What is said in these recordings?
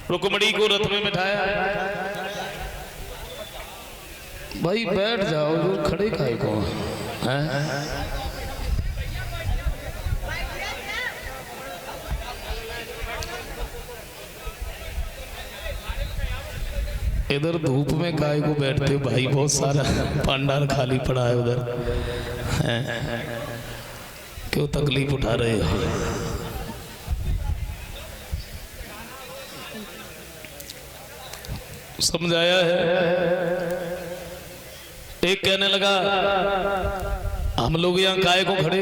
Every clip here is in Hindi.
रुक्मणी को रथ में बिठाया। भाई बैठ जाओ, जो खड़े खाए को हैं? इधर धूप में काय को बैठते हो भाई, बहुत सारा पंडाल खाली पड़ा है उधर, क्यों तकलीफ उठा रहे हो? समझाया है। एक कहने लगा हम लोग यहाँ काय को खड़े?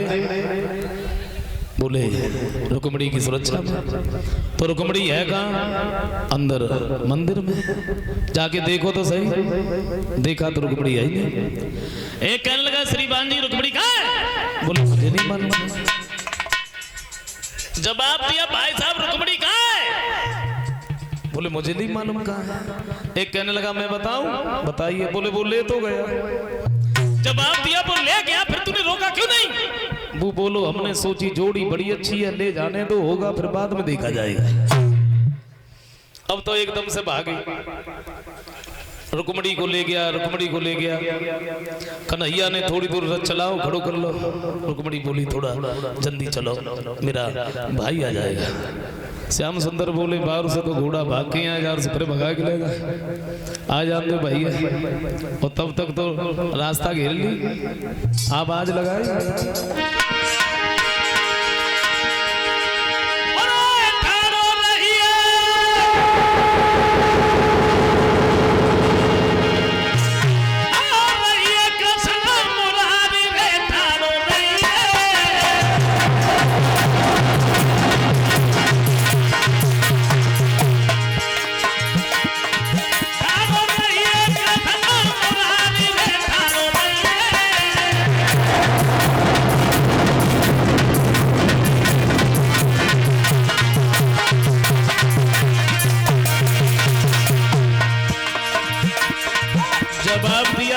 बोले रुक्मणी की सुरक्षा में। तो रुक्मणी है कहाँ? अंदर मंदिर में, जाके देखो तो सही। देखा तो रुक्मणी है ही नहीं। एक कहने लगा श्रीमान जी रुक्मणी कहाँ है? बोले मुझे नहीं मालूम। जवाब दिया भाई साहब रुक्मणी कहाँ है? बोले मुझे नहीं मालूम कहाँ है। एक कहने लगा मैं बताऊं? बताइए। बोले वो ले तो गया। जवाब दिया वो ले गया, फिर तूने रोका क्यों नहीं? वो बोलो हमने सोची जोड़ी बड़ी अच्छी है, ले जाने दो, होगा फिर बाद में देखा जाएगा। अब तो एकदम से भागी, रुक्मणी को ले गया, रुक्मणी को ले गया। कन्हैया ने थोड़ी दूर रथ चलाओ, खड़ो कर लो। रुक्मणी बोली थोड़ा जल्दी चलो, मेरा भाई आ जाएगा। श्याम सुंदर बोले बाहर से तो घोड़ा भाग के यहाँ यार से फिर भगा के लेगा, आ जाते भैया। और तब तक तो रास्ता घेर ली, आवाज लगाई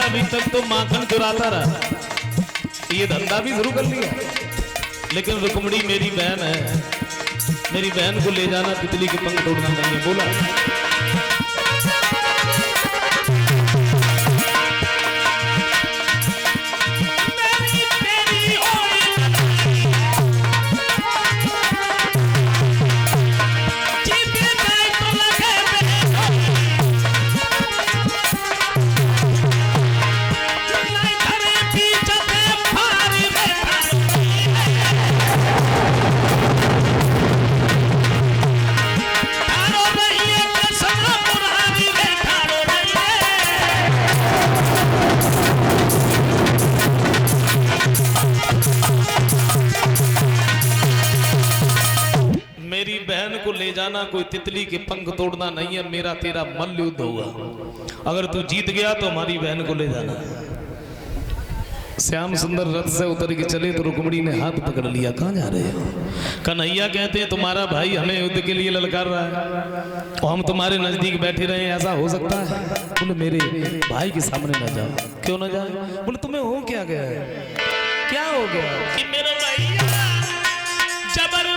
अभी तक तो माखन चुराता रहा, ये धंधा भी शुरू कर लिया। लेकिन रुक्मणी मेरी बहन है, मेरी बहन को ले जाना, तितली के पंख तोड़ना नहीं। बोला ले जाना, कोई तितली के पंख तोड़ना नहीं है। मेरा तेरा मल्ल युद्ध होगा, अगर तू जीत गया तो हमारी बहन को ले जाना। श्याम सुंदर रथ से उतर के चले तो रुक्मणी ने हाथ पकड़ लिया, कहाँ जा रहे हो? कन्हैया कहते हैं तुम्हारा भाई हमें युद्ध के लिए ललकार रहा है और हम तुम्हारे नजदीक बैठे रहे, ऐसा हो सकता है? बोले मेरे भाई के सामने ना जाओ। क्यों ना जाओ? बोले तुम्हें हो क्या गया है? क्या हो गया कि मेरा भाई जबर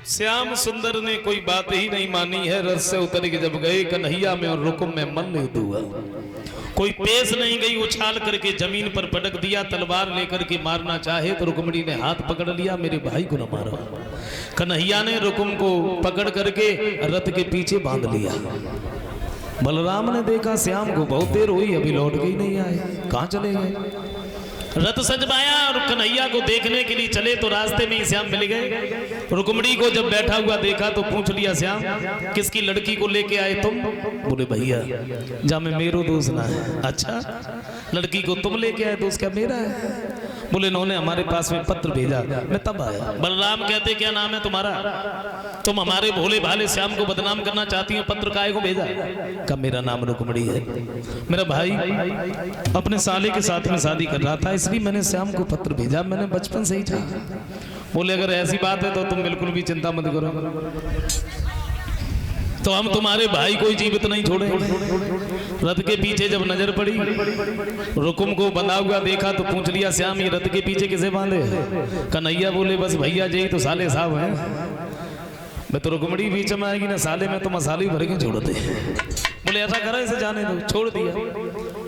श्याम सुंदर ने कोई बात ही नहीं मानी है। रथ से उतर के जब गए कन्हैया में और रुकुम में मल्ल युद्ध हुआ। कोई पेश नहीं गई, उछाल करके जमीन पर पटक दिया। तलवार लेकर के मारना चाहे तो रुक्मणी ने हाथ पकड़ लिया, मेरे भाई को न मारो। कन्हैया ने रुकुम को पकड़ करके रथ के पीछे बांध लिया। बलराम ने देखा श्याम को बहुत देर हुई, अभी लौट के ही नहीं आए, कहाँ चले गए। रथ सजवाया और कन्हैया को देखने के लिए चले तो रास्ते में ही श्याम मिल गए। रुक्मिणी को जब बैठा हुआ देखा तो पूछ लिया, श्याम किसकी लड़की को लेके आए तुम? बोले भैया जा में मेरो दोस्त ना है। अच्छा लड़की को तुम लेके आए, दोस्त क्या मेरा है? बोले इन्होंने हमारे पास में पत्र भेजा, मैं तब आया। बलराम कहते क्या नाम है तुम्हारा? तुम हमारे भोले भाले श्याम को बदनाम करना चाहती हो, पत्र काहे को भेजा? का मेरा नाम रुक्मिणी है, मेरा भाई अपने साले के साथ में शादी कर रहा था, इसलिए मैंने श्याम को पत्र भेजा, मैंने बचपन से ही चाहिए। बोले अगर ऐसी बात है तो तुम बिल्कुल भी चिंता मत करो, तो हम तुम्हारे भाई को जीवित नहीं छोड़ेंगे। रथ के पीछे जब नजर पड़ी, रुकुम को बंधा हुआ देखा तो पूछ लिया, श्याम ये रथ के पीछे किसे बांधे? कन्हैया बोले बस भैया जी तो साले साहब हैं, मैं तो रुक्मिणी बीच में आएगी ना साले में तो मसाले भर के छोड़ दे। बोले ऐसा करो इसे जाने दो, छोड़ दिया।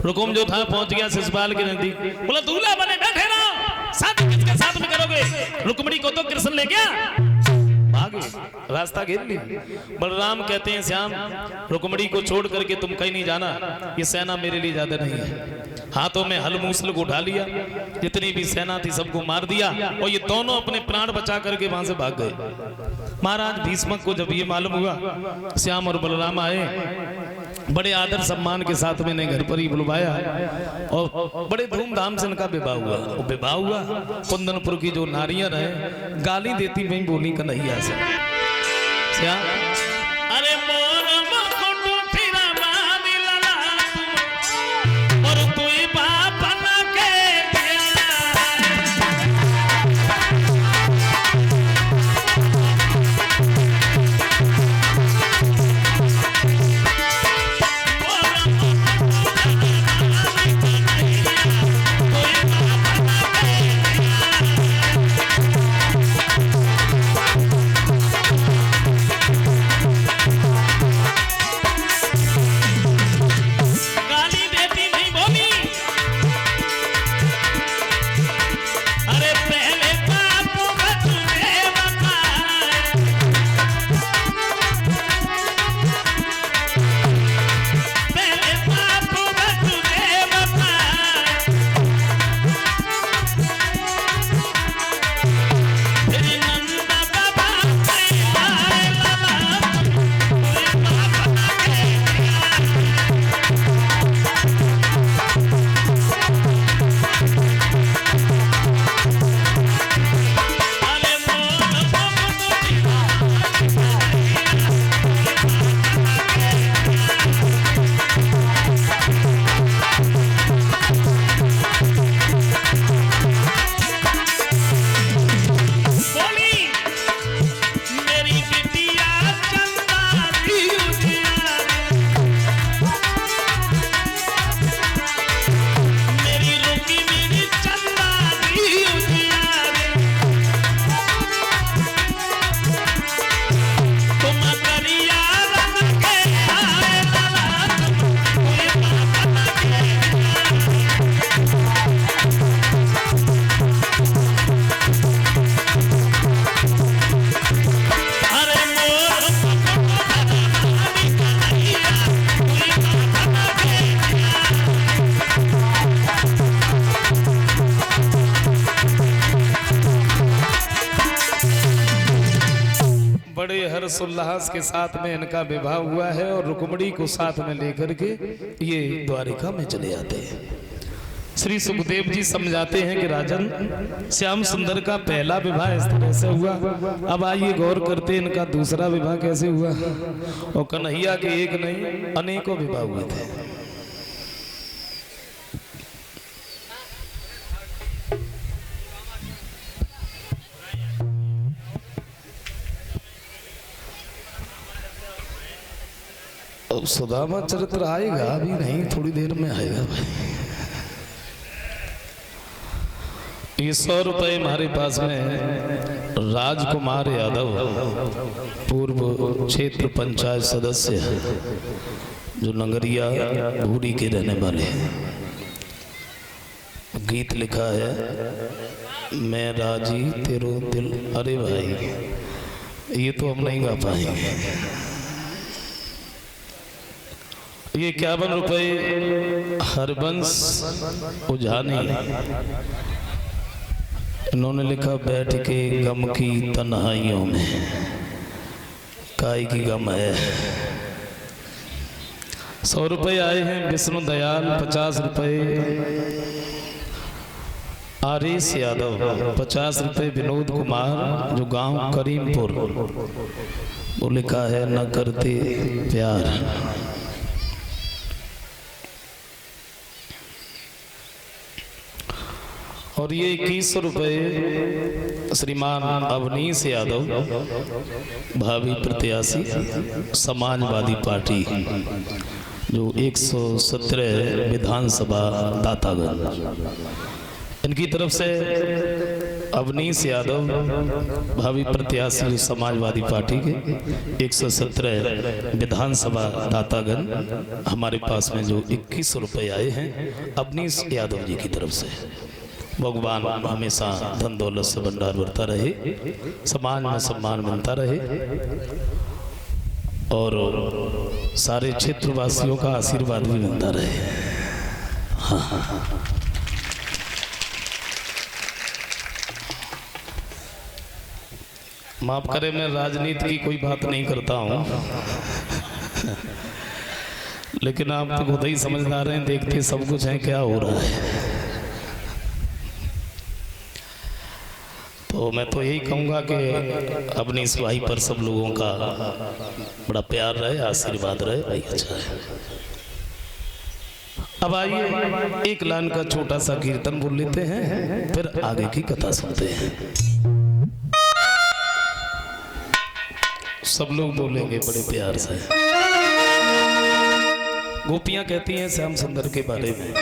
रुकुम जो था पहुंच गया शिशुपाल के नजदीक, बोला दूल्हा बने बैठे रहो, शादी किसके साथ में करोगे? रुक्मिणी को तो कृष्ण ले गया, भागे, रास्ता घेर ली। बलराम कहते हैं श्याम रुक्मिणी को छोड़ करके तुम कहीं नहीं जाना, ये सेना मेरे लिए ज्यादा नहीं है। हाथों में हल मूसल को उठा लिया, जितनी भी सेना थी सबको मार दिया और ये दोनों अपने प्राण बचा करके वहां से भाग गए। महाराज भीष्मक को जब ये मालूम हुआ श्याम और बलराम आए, बड़े आदर सम्मान के साथ में इन्हें घर पर ही बुलवाया और बड़े धूमधाम से इनका विवाह हुआ। विवाह हुआ, कुंदनपुर की जो नारियां रहे गाली देती वही बोली कन्हैया से, श्याम अरे मोर मुकुट फिरा बांधी लला और तू बाप न के हर्षोल्लास के साथ में इनका विवाह हुआ है और रुक्मिणी को साथ में लेकर के ये द्वारिका में चले आते हैं। श्री सुखदेव जी समझाते हैं कि राजन श्याम सुंदर का पहला विवाह इस तरह से हुआ, अब आइए गौर करते इनका दूसरा विवाह कैसे हुआ। और कन्हैया के एक नहीं अनेकों विवाह हुए थे। अब सुदामा चरित्र आएगा, अभी नहीं थोड़ी देर में आएगा भाई। ये 100 रुपए हमारे पास में है। राजकुमार यादव पूर्व क्षेत्र पंचायत सदस्य है, जो नगरिया भूरी के रहने वाले हैं। गीत लिखा है मैं राजी तेरो दिल। अरे भाई ये तो हम नहीं गा पाएंगे। ये 51 रुपए हरबंस उजानी, इन्होंने लिखा बैठ के गम की तन्हाइयों में काय की गम है। 100 रुपए आए हैं विष्णु दयाल, 50 रुपए आरिस यादव, 50 रुपए विनोद कुमार जो गांव करीमपुर, वो लिखा है न करते प्यार। और ये 21 रुपए श्रीमान अवनीश यादव, भावी प्रत्याशी समाजवादी पार्टी जो 117 विधानसभा दातागंज, इनकी तरफ से अवनीश यादव भावी प्रत्याशी जो समाजवादी पार्टी के 117 विधानसभा दातागण, हमारे पास में जो 21 रुपए आए हैं अवनीश यादव जी की तरफ से। भगवान हमेशा धन दौलत से भंडार भरता रहे, समाज में सम्मान बनता रहे और सारे क्षेत्रवासियों का आशीर्वाद भी बनता रहे। हाँ। माफ करें, मैं राजनीति की कोई बात नहीं करता हूँ, लेकिन आप तो खुद ही समझदार हैं, देखते सब कुछ है क्या हो रहा है। तो मैं तो यही कहूँगा कि अपनी इस भाई पर सब लोगों का बड़ा प्यार रहे, आशीर्वाद रहे, भाई अच्छा है। अब आइए एक लाइन का छोटा सा कीर्तन बोल लेते हैं, फिर आगे की कथा सुनते हैं। सब लोग बोलेंगे बड़े प्यार से। गोपियां कहती हैं श्याम सुंदर के बारे में,